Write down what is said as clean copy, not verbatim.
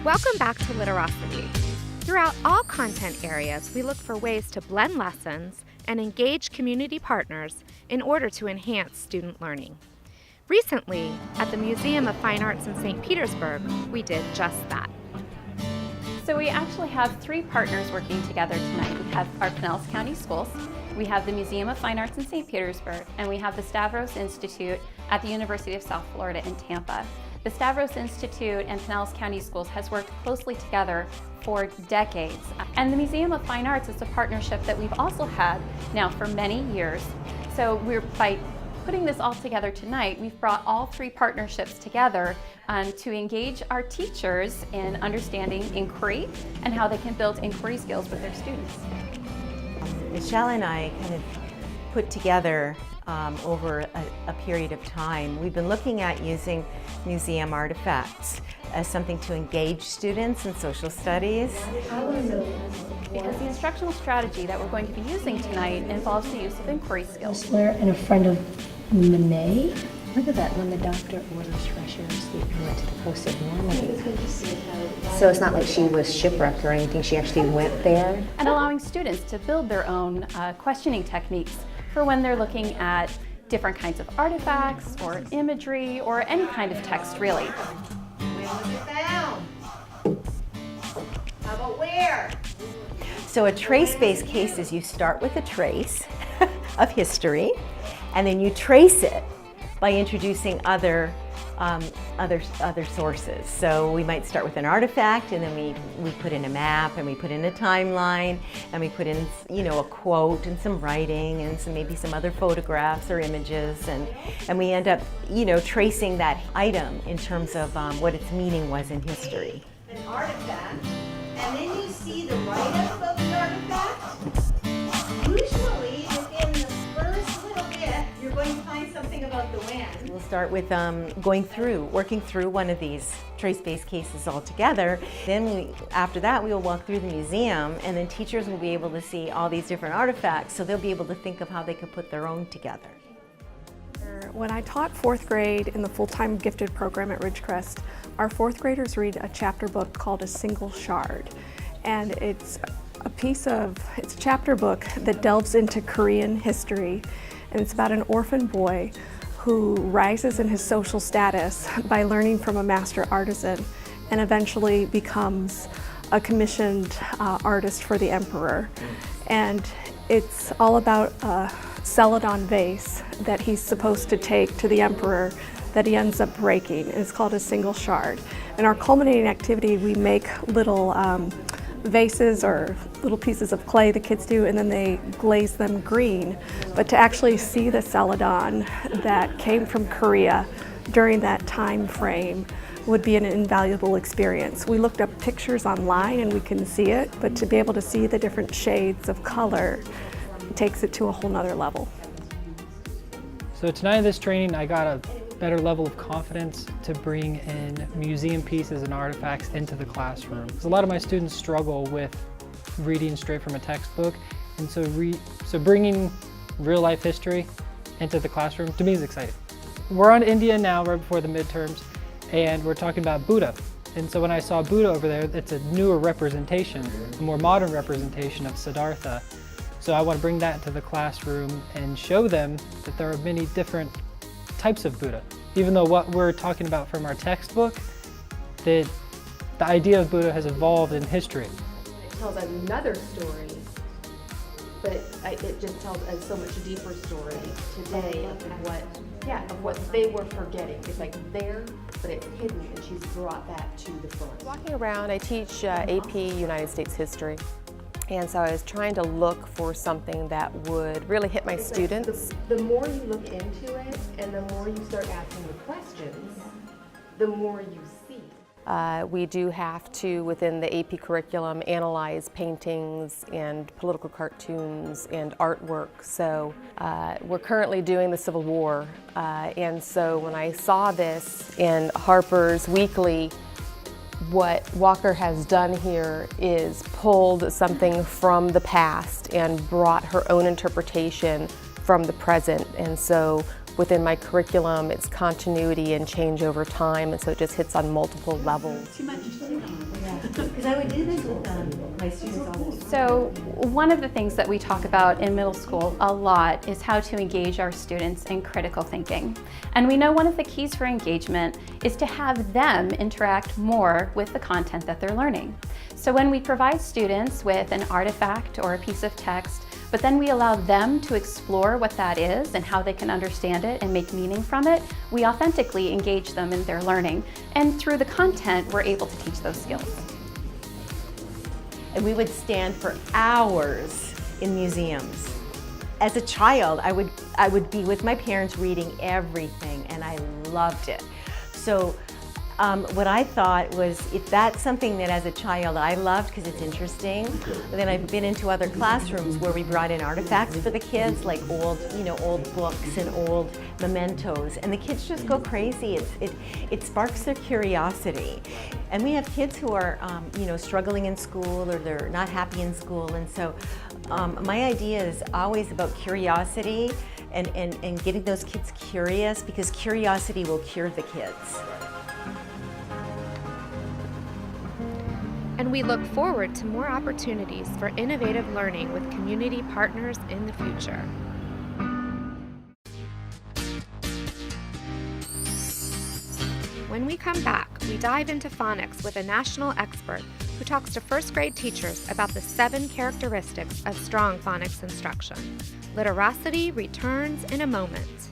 Welcome back to Literocity. Throughout all content areas, we look for ways to blend lessons and engage community partners in order to enhance student learning. Recently, at the Museum of Fine Arts in St. Petersburg, we did just that. So we actually have three partners working together tonight. We have our Pinellas County Schools, we have the Museum of Fine Arts in St. Petersburg, and we have the Stavros Institute at the University of South Florida in Tampa. The Stavros Institute and Pinellas County Schools has worked closely together for decades. And the Museum of Fine Arts is a partnership that we've also had now for many years. So by putting this all together tonight, we've brought all three partnerships together to engage our teachers in understanding inquiry and how they can build inquiry skills with their students. Michelie and I kind of put together over a period of time. We've been looking at using museum artifacts as something to engage students in social studies. Because the instructional strategy that we're going to be using tonight involves the use of inquiry skills. Whistler and a friend of Monet. Look at that, when the doctor orders fresh air, we went to the coast of Normandy. So it's not like she was shipwrecked or anything, she actually went there. And allowing students to build their own questioning techniques for when they're looking at different kinds of artifacts or imagery or any kind of text, really. When was it found? How about where? So a trace-based case is you start with a trace of history, and then you trace it by introducing other sources. So we might start with an artifact, and then we put in a map, and we put in a timeline, and we put in, a quote and some writing and maybe some other photographs or images, and we end up tracing that item in terms of what its meaning was in history. An artifact, and then you see the write-up of the artifact. Usually within the first little bit, you're going to find something about the when. We'll start with working through one of these trace-based cases all together. Then after that, we will walk through the museum, and then teachers will be able to see all these different artifacts, so they'll be able to think of how they could put their own together. When I taught fourth grade in the full-time gifted program at Ridgecrest, our fourth graders read a chapter book called A Single Shard. And it's a chapter book that delves into Korean history. And it's about an orphan boy who rises in his social status by learning from a master artisan and eventually becomes a commissioned artist for the emperor. And it's all about a celadon vase that he's supposed to take to the emperor that he ends up breaking. It's called A Single Shard. In our culminating activity, we make little vases or little pieces of clay, the kids do, and then they glaze them green. But to actually see the celadon that came from Korea during that time frame would be an invaluable experience. We looked up pictures online and we can see it, but to be able to see the different shades of color takes it to a whole nother level. So tonight in this training, I got a better level of confidence to bring in museum pieces and artifacts into the classroom. Because a lot of my students struggle with reading straight from a textbook, and so bringing real life history into the classroom, to me, is exciting. We're on India now, right before the midterms, and we're talking about Buddha. And so when I saw Buddha over there, it's a newer representation, a more modern representation of Siddhartha. So I want to bring that into the classroom and show them that there are many different types of Buddha. Even though what we're talking about from our textbook, the idea of Buddha has evolved in history. It tells another story, but it just tells a so much deeper story today of what they were forgetting. It's like there, but it's hidden, and she's brought that to the front. Walking around, I teach AP United States history. And so I was trying to look for something that would really hit my students. The more you look into it and the more you start asking the questions, the more you see. We do have to, within the AP curriculum, analyze paintings and political cartoons and artwork. So we're currently doing the Civil War. And so when I saw this in Harper's Weekly, what Walker has done here is pulled something from the past and brought her own interpretation from the present. And so within my curriculum, it's continuity and change over time, and so it just hits on multiple levels. Too much. Because I would do this with my students all the time. So one of the things that we talk about in middle school a lot is how to engage our students in critical thinking. And we know one of the keys for engagement is to have them interact more with the content that they're learning. So when we provide students with an artifact or a piece of text, but then we allow them to explore what that is and how they can understand it and make meaning from it, we authentically engage them in their learning. And through the content, we're able to teach those skills. And we would stand for hours in museums. As a child, I would be with my parents reading everything, and I loved it. So what I thought was, if that's something that as a child I loved because it's interesting, then I've been into other classrooms where we brought in artifacts for the kids, like old books and old mementos, and the kids just go crazy. It sparks their curiosity. And we have kids who are struggling in school, or they're not happy in school, and so my idea is always about curiosity and getting those kids curious, because curiosity will cure the kids. And we look forward to more opportunities for innovative learning with community partners in the future. When we come back, we dive into phonics with a national expert who talks to first grade teachers about the 7 characteristics of strong phonics instruction. Literocity returns in a moment.